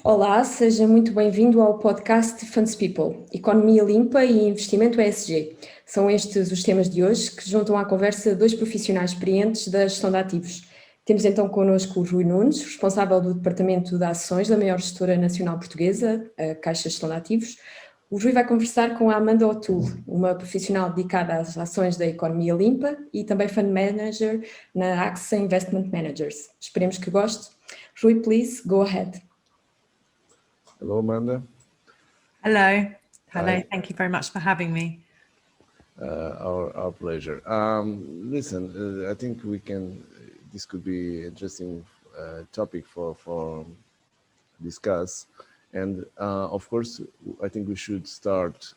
Olá, seja muito bem-vindo ao podcast FundsPeople, Economia limpa e investimento ESG. São estes os temas de hoje que juntam à conversa dois profissionais experientes da gestão de ativos. Temos então connosco o Rui Nunes, responsável do Departamento de Ações da maior gestora nacional portuguesa, a Caixa Gestão de Ativos. O Rui vai conversar com a Amanda O'Toole, uma profissional dedicada às ações da Economia limpa e também Fund Manager na AXA Investment Managers. Esperemos que goste. Rui, please, go ahead. Hello, Amanda. Hello. Hi. Thank you very much for having me. Our pleasure. Listen, I think this could be interesting topic for discuss. And of course, I think we should start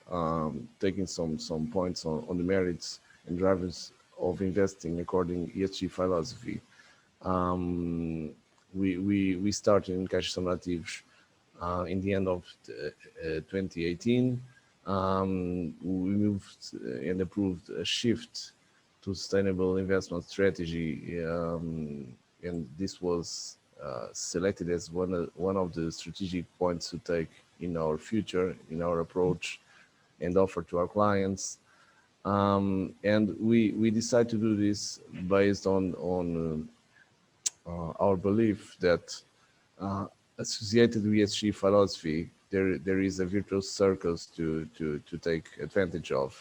taking some points on the merits and drivers of investing according ESG philosophy. We started in Caixa Gestão de Ativos in the end of 2018. We moved and approved a shift to sustainable investment strategy, and this was selected as one of the strategic points to take in our future, in our approach and offer to our clients. And we decided to do this based on our belief that associated with ESG philosophy, there is a virtuous circle to take advantage of.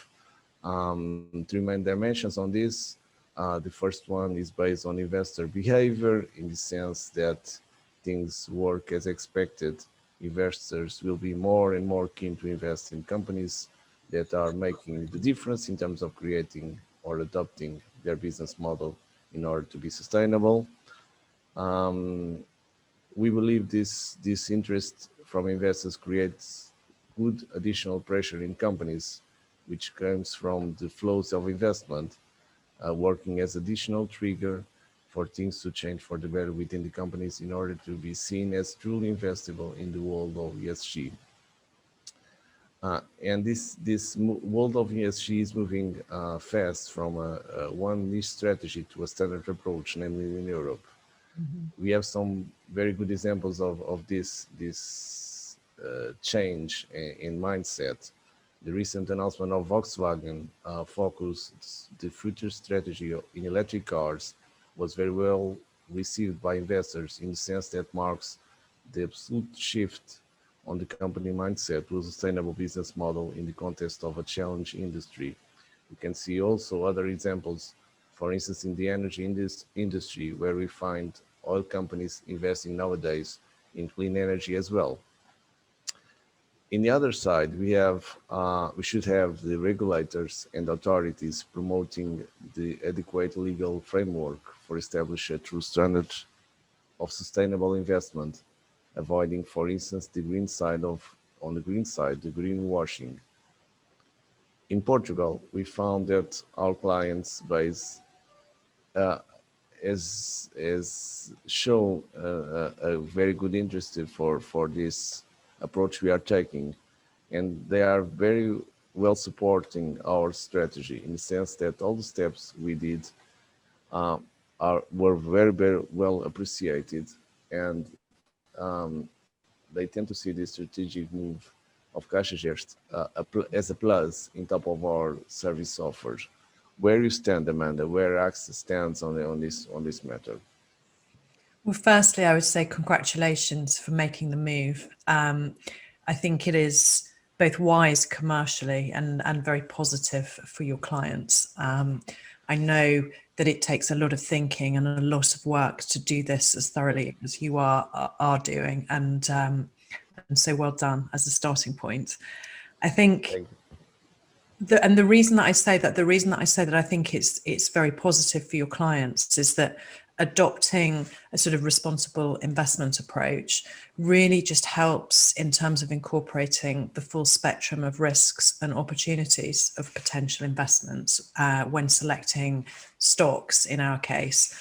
Three main dimensions on this. The first one is based on investor behavior, in the sense that things work as expected. Investors will be more and more keen to invest in companies that are making the difference in terms of creating or adopting their business model in order to be sustainable. We believe this interest from investors creates good additional pressure in companies, which comes from the flows of investment, working as additional trigger for things to change for the better within the companies in order to be seen as truly investable in the world of ESG. And this world of ESG is moving fast from one niche strategy to a standard approach, namely in Europe. Mm-hmm. We have some very good examples of this change in mindset. The recent announcement of Volkswagen focused the future strategy in electric cars was very well received by investors, in the sense that marks the absolute shift on the company mindset to a sustainable business model in the context of a challenge industry. We can see also other examples, for instance, in the energy industry, where we find oil companies investing nowadays in clean energy as well. In the other side, we should have the regulators and authorities promoting the adequate legal framework for establishing a true standard of sustainable investment, avoiding, for instance, the greenwashing. In Portugal, we found that our clients base has shown a very good interest for this approach we are taking, and they are very well supporting our strategy, in the sense that all the steps we did were very, very well appreciated, and they tend to see this strategic move of Caixa Gestão as a plus in top of our service offers. Where you stand, Amanda? Where AXA stands on this matter? Well, firstly, I would say congratulations for making the move. I think it is both wise commercially and very positive for your clients. I know that it takes a lot of thinking and a lot of work to do this as thoroughly as you are doing, and so well done as a starting point. I think. The reason that I say that I think it's very positive for your clients is that adopting a sort of responsible investment approach really just helps in terms of incorporating the full spectrum of risks and opportunities of potential investments when selecting stocks, in our case,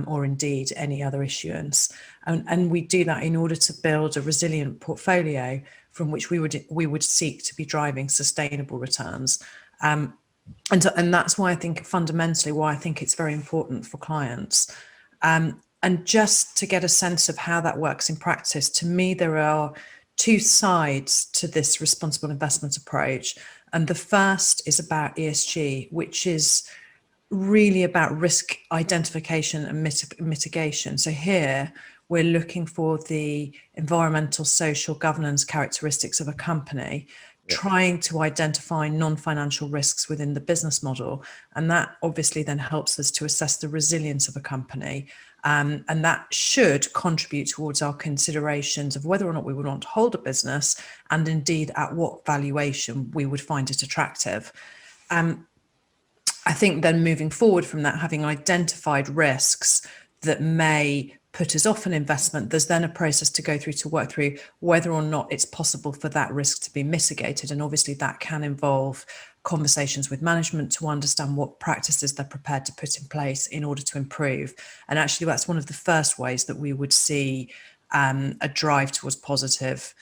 or indeed any other issuance. And we do that in order to build a resilient portfolio from which we would seek to be driving sustainable returns. And that's why I think fundamentally why I think it's very important for clients. And And just to get a sense of how that works in practice, to me, there are two sides to this responsible investment approach. And the first is about ESG, which is really about risk identification and mitigation. So here we're looking for the environmental, social, governance characteristics of a company, trying to identify non-financial risks within the business model. And that obviously then helps us to assess the resilience of a company. And that should contribute towards our considerations of whether or not we would want to hold a business, and indeed at what valuation we would find it attractive. I think then moving forward from that, having identified risks that may put us off an investment, there's then a process to go through to work through whether or not it's possible for that risk to be mitigated. And obviously that can involve conversations with management to understand what practices they're prepared to put in place in order to improve. And actually that's one of the first ways that we would see a drive towards positive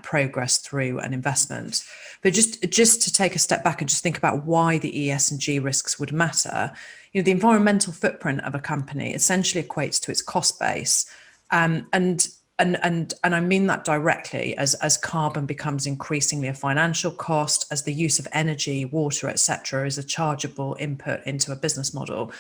progress through an investment. But just to take a step back and just think about why the ESG risks would matter, the environmental footprint of a company essentially equates to its cost base, and I mean that directly as carbon becomes increasingly a financial cost, as the use of energy, water, etc., is a chargeable input into a business model.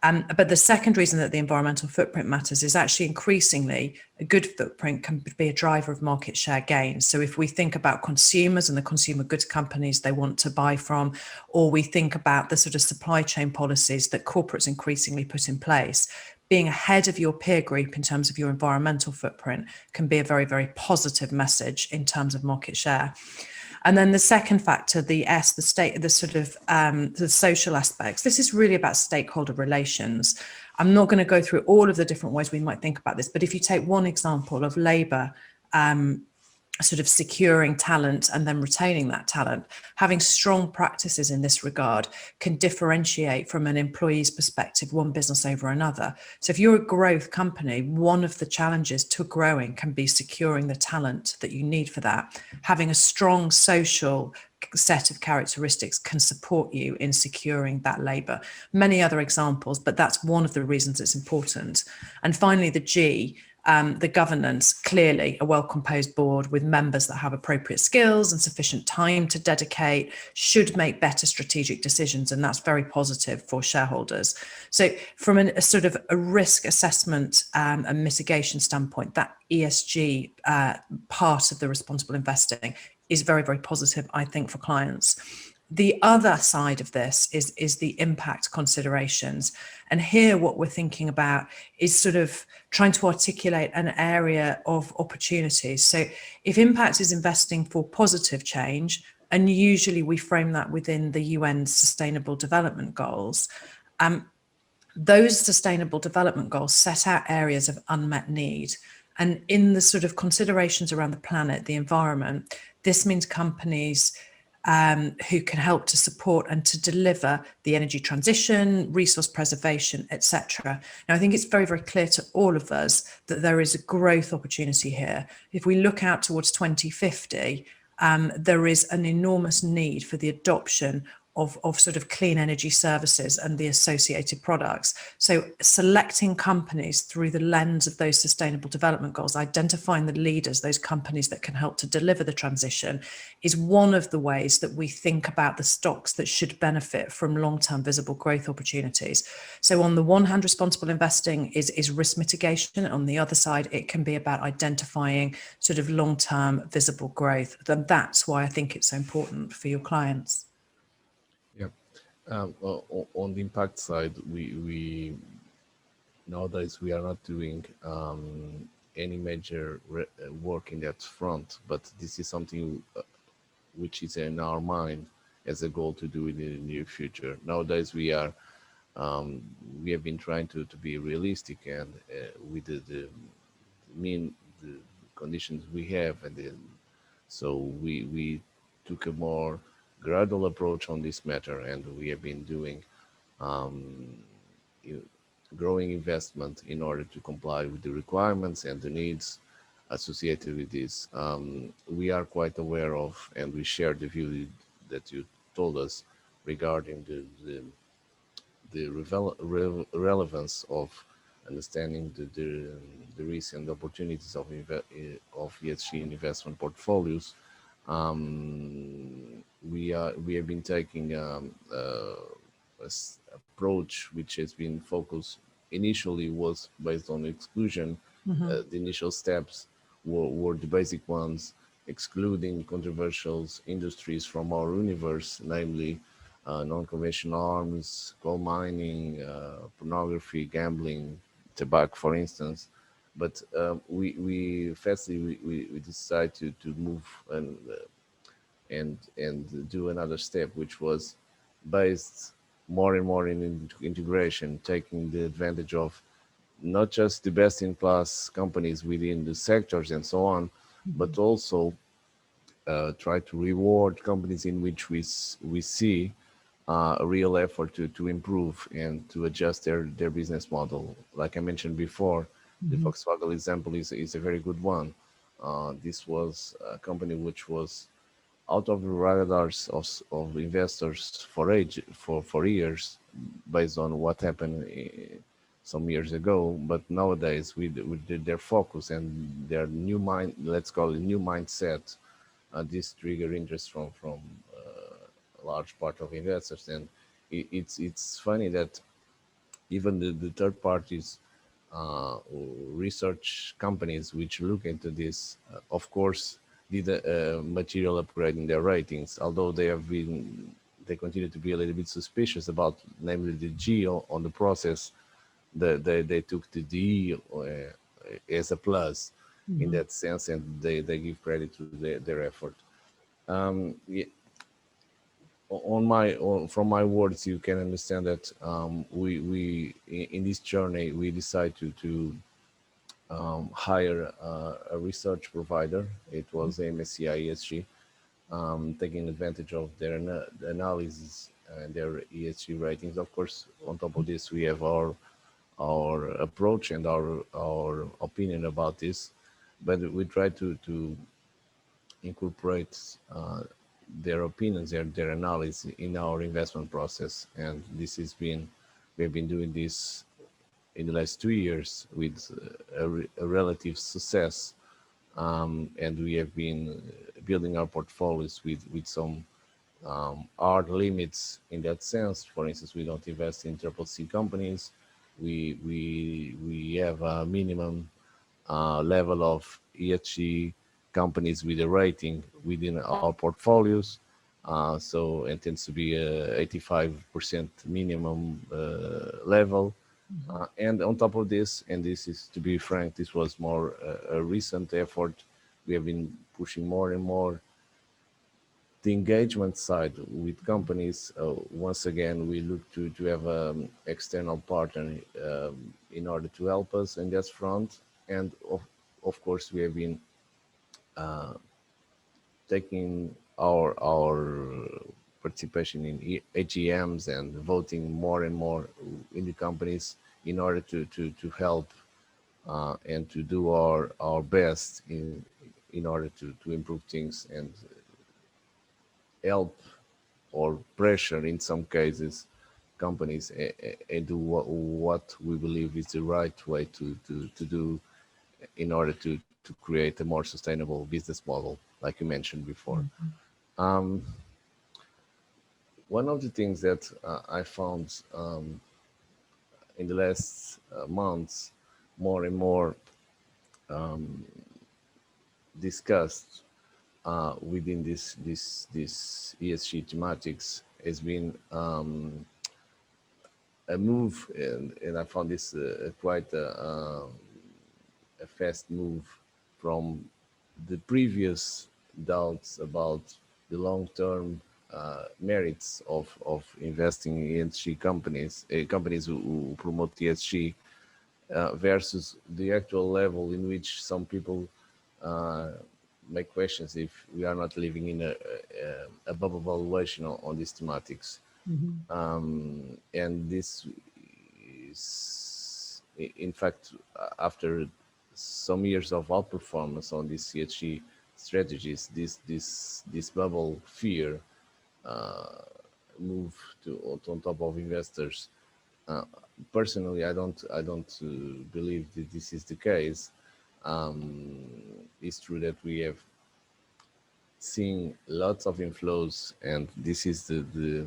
But the second reason that the environmental footprint matters is actually increasingly a good footprint can be a driver of market share gains. So if we think about consumers and the consumer goods companies they want to buy from, or we think about the sort of supply chain policies that corporates increasingly put in place, being ahead of your peer group in terms of your environmental footprint can be a very, very positive message in terms of market share. And then the second factor, the social aspects. This is really about stakeholder relations. I'm not going to go through all of the different ways we might think about this, but if you take one example of labour, sort of securing talent and then retaining that talent, having strong practices in this regard can differentiate from an employee's perspective one business over another. So if you're a growth company, one of the challenges to growing can be securing the talent that you need for that. Having a strong social set of characteristics can support you in securing that labour. Many other examples, but that's one of the reasons it's important. And finally, the G, the governance, clearly a well-composed board with members that have appropriate skills and sufficient time to dedicate should make better strategic decisions, and that's very positive for shareholders. So from a sort of a risk assessment and mitigation standpoint, that ESG part of the responsible investing is very, very positive, I think, for clients. The other side of this is the impact considerations. And here what we're thinking about is sort of trying to articulate an area of opportunities. So if impact is investing for positive change, and usually we frame that within the UN Sustainable Development Goals, those Sustainable Development Goals set out areas of unmet need. And in the sort of considerations around the planet, the environment, this means companies who can help to support and to deliver the energy transition, resource preservation, etc. Now, I think it's very, very clear to all of us that there is a growth opportunity here. If we look out towards 2050, there is an enormous need for the adoption of sort of clean energy services and the associated products. So selecting companies through the lens of those sustainable development goals, identifying the leaders, those companies that can help to deliver the transition, is one of the ways that we think about the stocks that should benefit from long-term visible growth opportunities. So on the one hand, responsible investing is risk mitigation. On the other side, it can be about identifying sort of long-term visible growth. And that's why I think it's so important for your clients. On the impact side, we nowadays we are not doing any major work in that front, but this is something which is in our mind as a goal to do in the near future. Nowadays we have been trying to be realistic and with the conditions we have, and so we took a more gradual approach on this matter, and we have been doing growing investment in order to comply with the requirements and the needs associated with this. We are quite aware of, and we share the view that you told us regarding the relevance of understanding the risks and opportunities of ESG investment portfolios. We have been taking approach which has been focused initially was based on exclusion. The initial steps were the basic ones, excluding controversial industries from our universe, namely non-conventional arms, coal mining, pornography, gambling, tobacco, for instance. But we decided to move and do another step, which was based more and more in integration, taking the advantage of not just the best-in-class companies within the sectors and so on, but also try to reward companies in which we see a real effort to improve and to adjust their business model. Like I mentioned before, the Volkswagen example is a very good one. This was a company which was out of the radars of investors for years, based on what happened some years ago. But nowadays, with their focus and their new mind, let's call it new mindset, this trigger interest from a large part of investors. And it's funny that even the third parties, research companies which look into this, of course, did a material upgrade in their ratings, although they continue to be a little bit suspicious about, namely the G on the process. They took the D as a plus in that sense, and they give credit to their effort. Yeah, from my words, you can understand that we in this journey we decide to hire a research provider. It was MSCI ESG, taking advantage of their analysis and their ESG ratings. Of course, on top of this, we have our approach and our opinion about this, but we try to incorporate their opinions, their analysis in our investment process. And this has been, we've been doing this in the last 2 years with a relative success, and we have been building our portfolios with some hard limits in that sense. For instance, we don't invest in triple C companies. We have a minimum level of ESG companies with a rating within our portfolios. So it tends to be a 85% minimum level. And on top of this, and this is, to be frank, this was more a recent effort, we have been pushing more and more the engagement side with companies. Once again, we look to have an external partner in order to help us in that front. And of course, we have been taking our participation in AGMs and voting more and more in the companies in order to help and to do our best in order to improve things and help or pressure, in some cases, companies and do what we believe is the right way to do in order to create a more sustainable business model, like you mentioned before. One of the things that I found in the last months more and more discussed within this ESG thematics has been a move, and I found this quite a fast move from the previous doubts about the long-term merits of investing in ESG companies, companies who promote ESG, versus the actual level in which some people make questions if we are not living in a bubble valuation on these thematics. And this is, in fact, after some years of outperformance on these ESG strategies, this bubble fear move on top of investors personally, I don't believe that this is the case. It's true that we have seen lots of inflows, and this is the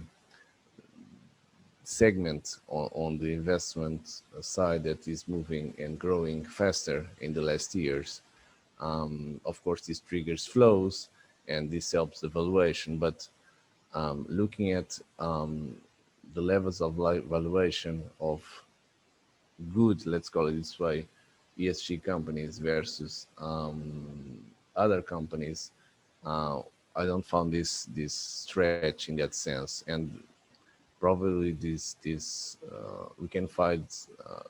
segment on the investment side that is moving and growing faster in the last years. Of course, this triggers flows, and this helps the valuation. But looking at the levels of valuation of good, let's call it this way, ESG companies versus other companies, I don't find this stretch in that sense. And probably this we can find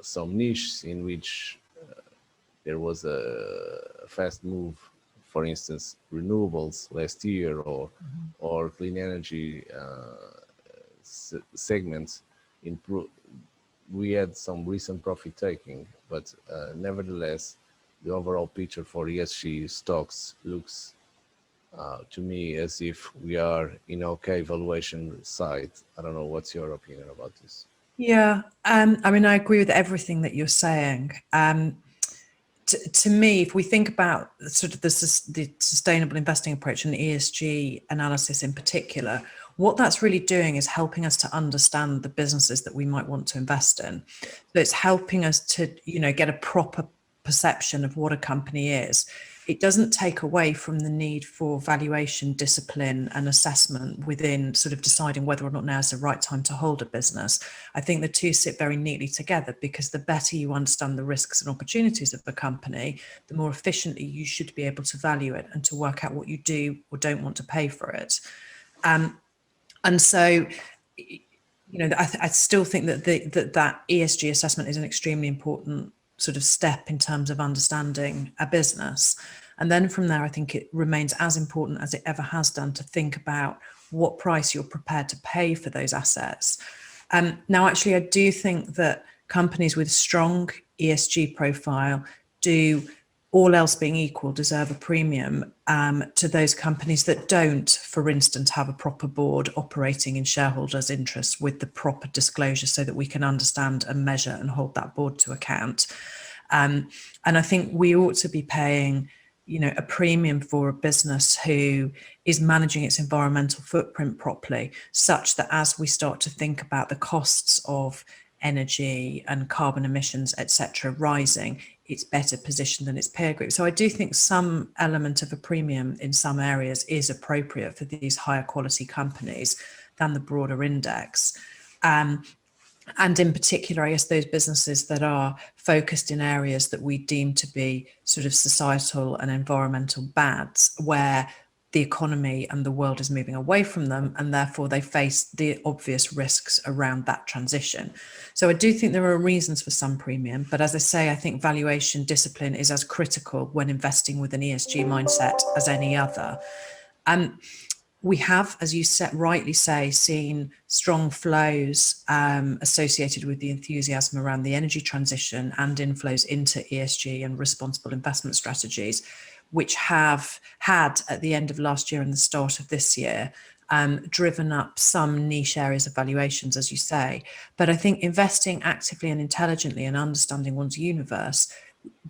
some niches in which there was a fast move, for instance, renewables last year, or clean energy segments. We had some recent profit taking, but nevertheless, the overall picture for ESG stocks looks to me as if we are in okay valuation side. I don't know, what's your opinion about this? Yeah, I mean, I agree with everything that you're saying. To me, if we think about sort of the sustainable investing approach and ESG analysis in particular, what that's really doing is helping us to understand the businesses that we might want to invest in. So it's helping us to, get a proper perception of what a company is. It doesn't take away from the need for valuation, discipline, and assessment within sort of deciding whether or not now is the right time to hold a business. I think the two sit very neatly together, because the better you understand the risks and opportunities of a company, the more efficiently you should be able to value it and to work out what you do or don't want to pay for it. And so, I still think that that ESG assessment is an extremely important sort of step in terms of understanding a business. And then from there, I think it remains as important as it ever has done to think about what price you're prepared to pay for those assets. Now, actually, I do think that companies with strong ESG profile do, all else being equal, deserve a premium to those companies that don't, for instance, have a proper board operating in shareholders' interests with the proper disclosure so that we can understand and measure and hold that board to account. And I think we ought to be paying, a premium for a business who is managing its environmental footprint properly, such that as we start to think about the costs of energy and carbon emissions, etc., rising, it's better positioned than its peer group. So I do think some element of a premium in some areas is appropriate for these higher quality companies than the broader index. And in particular, I guess those businesses that are focused in areas that we deem to be sort of societal and environmental bads, where the economy and the world is moving away from them, and therefore they face the obvious risks around that transition. So I do think there are reasons for some premium, but as I say, I think valuation discipline is as critical when investing with an ESG mindset as any other. We have, as you rightly say, seen strong flows associated with the enthusiasm around the energy transition and inflows into ESG and responsible investment strategies, which have had at the end of last year and the start of this year driven up some niche areas of valuations, as you say. But I think investing actively and intelligently and understanding one's universe,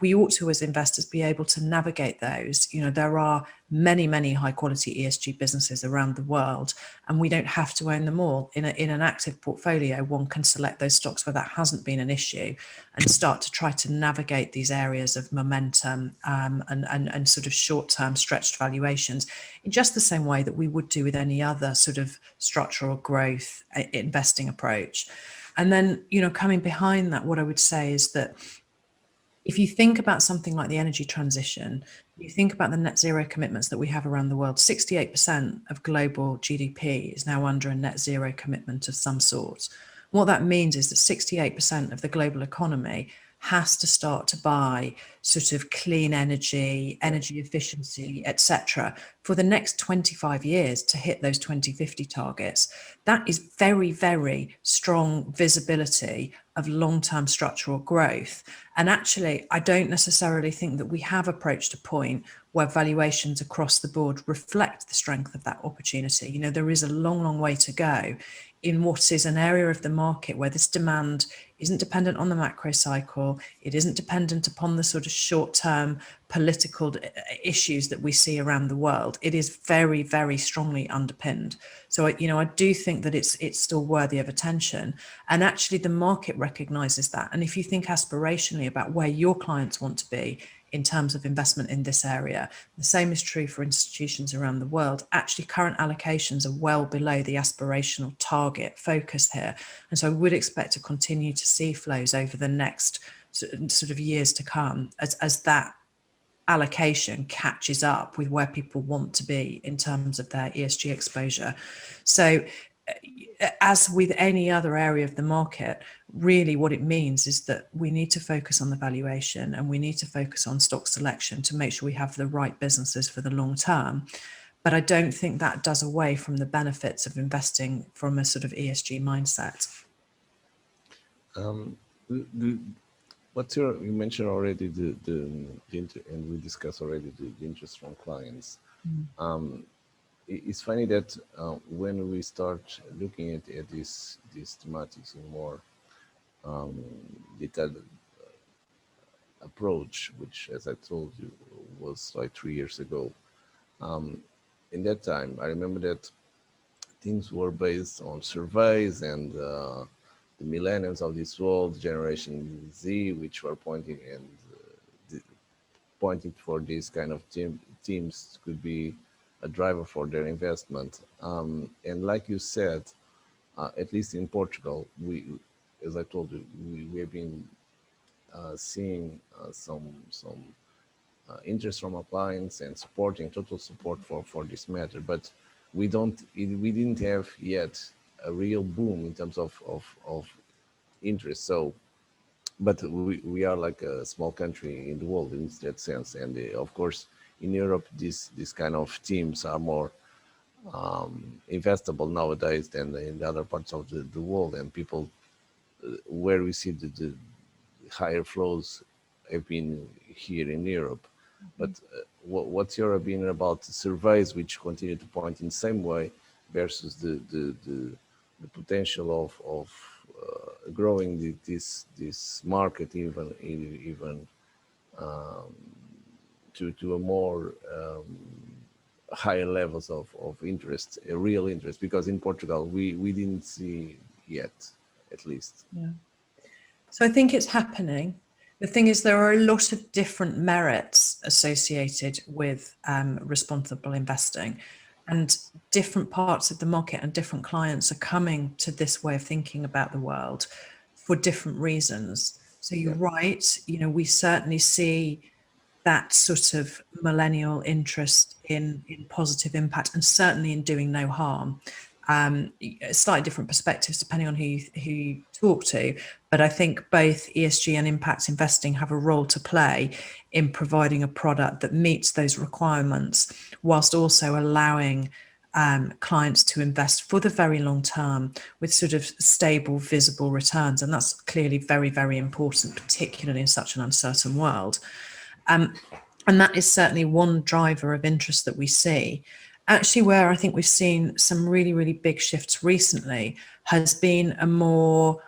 we ought to, as investors, be able to navigate those. There are many, many high quality ESG businesses around the world, and we don't have to own them all. In an active portfolio, one can select those stocks where that hasn't been an issue and start to try to navigate these areas of momentum and sort of short-term stretched valuations in just the same way that we would do with any other sort of structural growth investing approach. And then, coming behind that, what I would say is that if you think about something like the energy transition, you think about the net zero commitments that we have around the world, 68% of global GDP is now under a net zero commitment of some sort. What that means is that 68% of the global economy has to start to buy sort of clean energy, energy efficiency, etc., for the next 25 years to hit those 2050 targets. That is very, very strong visibility of long-term structural growth. And actually, I don't necessarily think that we have approached a point where valuations across the board reflect the strength of that opportunity. There is a long, long way to go in what is an area of the market where this demand isn't dependent on the macro cycle, it isn't dependent upon the sort of short-term political issues that we see around the world. It is very, very strongly underpinned. So, I do think that it's still worthy of attention. And actually the market recognises that. And if you think aspirationally about where your clients want to be in terms of investment in this area, the same is true for institutions around the world. Actually, current allocations are well below the aspirational target focus here. And so I would expect to continue to see flows over the next sort of years to come as that allocation catches up with where people want to be in terms of their ESG exposure. So as with any other area of the market, really what it means is that we need to focus on the valuation and we need to focus on stock selection to make sure we have the right businesses for the long term. But I don't think that does away from the benefits of investing from a sort of ESG mindset. You mentioned already and we discussed already the interest from clients. It's funny that when we start looking at these thematics in more detailed approach, which, as I told you, was like 3 years ago. In that time, I remember that things were based on surveys and the millennials of this world, Generation Z, which were pointing for these kind of teams could be a driver for their investment. And like you said, at least in Portugal, as I told you, we have been seeing some interest from our clients and total support for this matter, but we didn't have yet a real boom in terms of interest. So, but we are like a small country in the world in that sense, and of course in Europe these kind of teams are more investable nowadays than in the other parts of the world, and people where we see the higher flows have been here in Europe. But what's your opinion about surveys which continue to point in the same way versus the potential of growing this market even to a more higher levels of interest, a real interest, because in Portugal we didn't see yet, at least. Yeah. So I think it's happening. The thing is, there are a lot of different merits associated with responsible investing, and different parts of the market and different clients are coming to this way of thinking about the world for different reasons. So you're right, we certainly see that sort of millennial interest in positive impact and certainly in doing no harm. Slightly different perspectives depending on who you talk to, but I think both ESG and impact investing have a role to play in providing a product that meets those requirements, whilst also allowing clients to invest for the very long term with sort of stable, visible returns. And that's clearly very, very important, particularly in such an uncertain world. And that is certainly one driver of interest that we see. Actually, where I think we've seen some really, really big shifts recently has been a more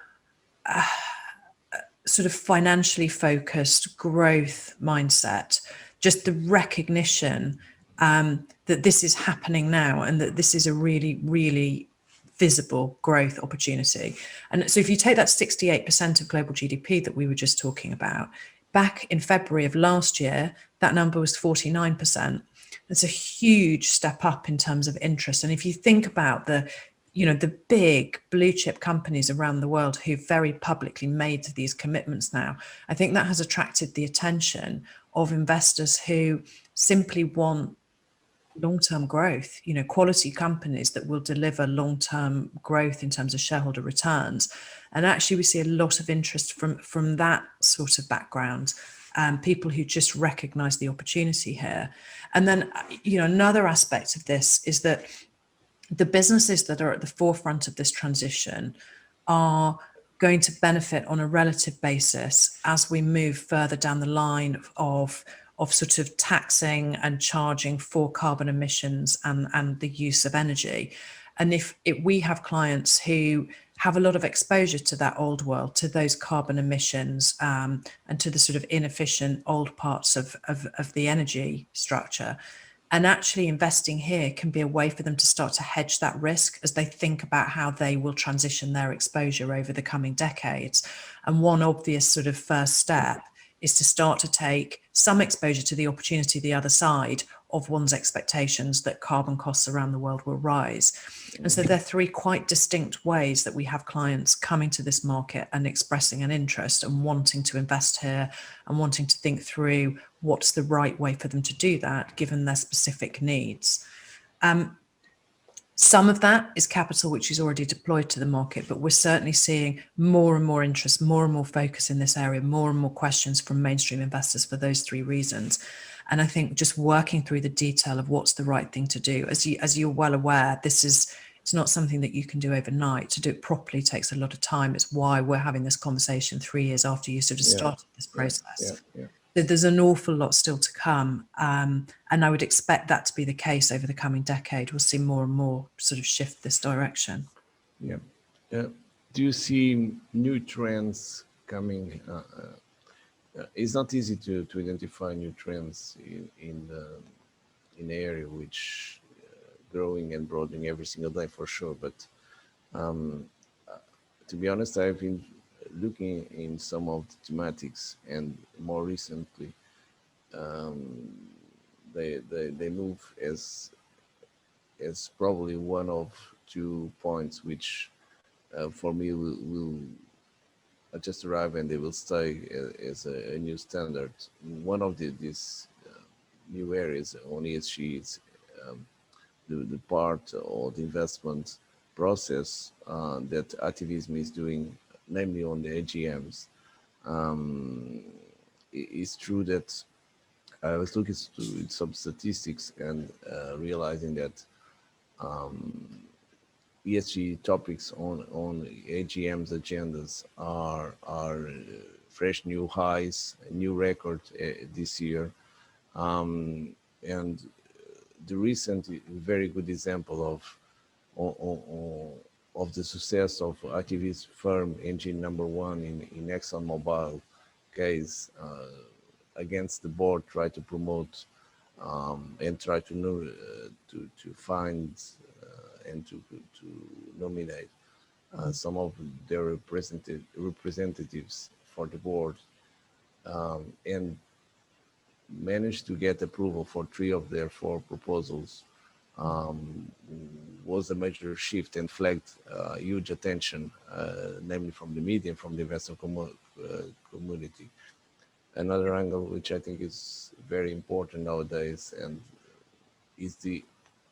sort of financially focused growth mindset, just the recognition that this is happening now and that this is a really, really visible growth opportunity. And so if you take that 68% of global GDP that we were just talking about, back in February of last year, that number was 49%. It's a huge step up in terms of interest. And if you think about the big blue chip companies around the world who very publicly made these commitments now, I think that has attracted the attention of investors who simply want long-term growth, quality companies that will deliver long-term growth in terms of shareholder returns. And actually we see a lot of interest from that sort of background. People who just recognize the opportunity here. And then, another aspect of this is that the businesses that are at the forefront of this transition are going to benefit on a relative basis as we move further down the line of sort of taxing and charging for carbon emissions and the use of energy. And if we have clients who have a lot of exposure to that old world, to those carbon emissions, and to the sort of inefficient old parts of the energy structure. And actually investing here can be a way for them to start to hedge that risk as they think about how they will transition their exposure over the coming decades. And one obvious sort of first step is to start to take some exposure to the opportunity the other side of one's expectations that carbon costs around the world will rise. And so there are three quite distinct ways that we have clients coming to this market and expressing an interest and wanting to invest here and wanting to think through what's the right way for them to do that, given their specific needs. Some of that is capital which is already deployed to the market, but we're certainly seeing more and more interest, more and more focus in this area, more and more questions from mainstream investors for those three reasons. And I think just working through the detail of what's the right thing to do, as you're well aware, it's not something that you can do overnight. To do it properly takes a lot of time. It's why we're having this conversation 3 years after you sort of started this process. So there's an awful lot still to come. And I would expect that to be the case over the coming decade. We'll see more and more sort of shift this direction. Yeah. Do you see new trends coming? It's not easy to identify new trends in the area which growing and broadening every single day for sure. But to be honest, I've been looking in some of the thematics, and more recently, they move as probably one of 2 points which for me will just arrive and they will stay as a new standard. One of these new areas on ESG is the part or the investment process that activism is doing, namely on the AGMs. It's true that I was looking at some statistics and realizing that ESG topics on AGM's agendas are fresh new highs, new record this year, and the recent very good example of the success of activist firm engine number one in ExxonMobil case against the board, try to promote and try to find and to nominate some of their representatives for the board, and managed to get approval for 3 of their 4 proposals, was a major shift and flagged huge attention, namely from the media and from the investor community. Another angle which I think is very important nowadays and is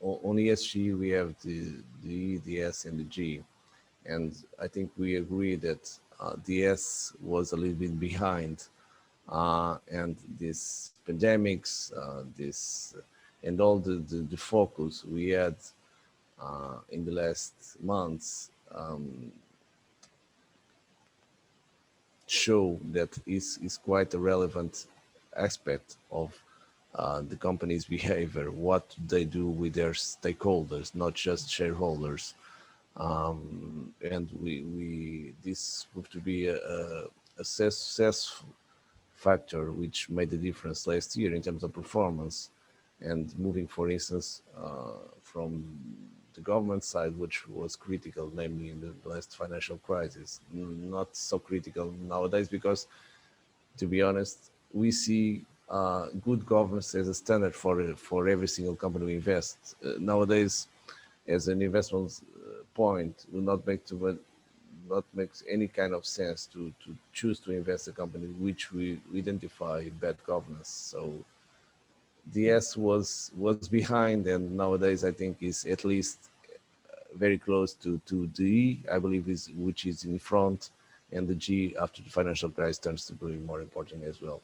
on ESG we have the E, the S, and the G, and I think we agree that the S was a little bit behind, and this pandemics, and all the focus we had in the last months show that is quite a relevant aspect of the company's behavior, what they do with their stakeholders, not just shareholders. And this proved to be a successful factor which made a difference last year in terms of performance, and moving, for instance, from the government side, which was critical, namely in the last financial crisis, not so critical nowadays, because, to be honest, we see good governance as a standard for every single company we invest. Nowadays, as an investment point, will not make any kind of sense to choose to invest a company which we identify bad governance. So the S was behind, and nowadays I think is at least very close to the E, I believe, which is in front, and the G after the financial crisis turns to be more important as well.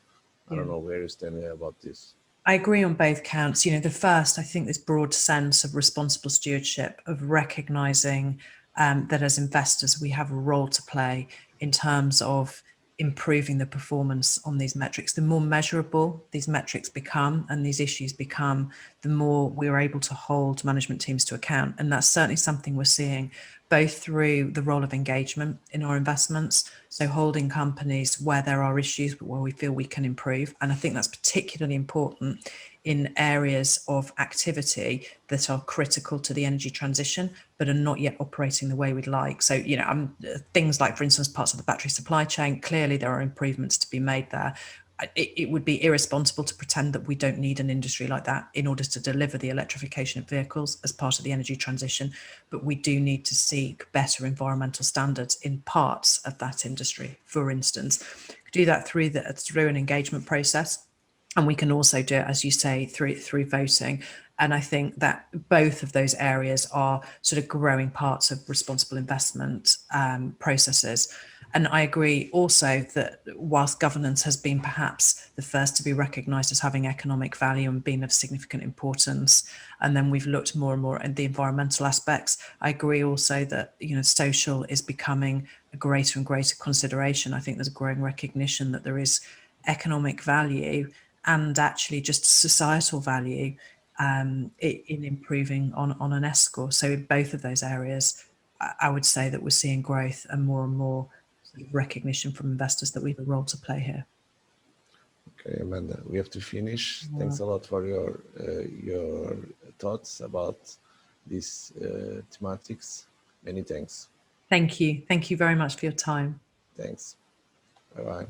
I don't know where you stand about this. I agree on both counts. The first, I think this broad sense of responsible stewardship, of recognizing that as investors, we have a role to play in terms of improving the performance on these metrics. The more measurable these metrics become and these issues become, the more we're able to hold management teams to account. And that's certainly something we're seeing both through the role of engagement in our investments, so holding companies where there are issues but where we feel we can improve. And I think that's particularly important in areas of activity that are critical to the energy transition but are not yet operating the way we'd like. So, you know, things like, for instance, parts of the battery supply chain, clearly there are improvements to be made there. It would be irresponsible to pretend that we don't need an industry like that in order to deliver the electrification of vehicles as part of the energy transition. But we do need to seek better environmental standards in parts of that industry. For instance, do that through an engagement process. And we can also do it, as you say, through voting. And I think that both of those areas are sort of growing parts of responsible investment processes. And I agree also that whilst governance has been perhaps the first to be recognised as having economic value and being of significant importance, and then we've looked more and more at the environmental aspects, I agree also that, you know, social is becoming a greater and greater consideration. I think there's a growing recognition that there is economic value and actually just societal value in improving on an S score. So in both of those areas, I would say that we're seeing growth and more sort of recognition from investors that we have a role to play here. Okay, Amanda, we have to finish. Yeah. Thanks a lot for your thoughts about these thematics. Many thanks. Thank you. Thank you very much for your time. Thanks. Bye-bye.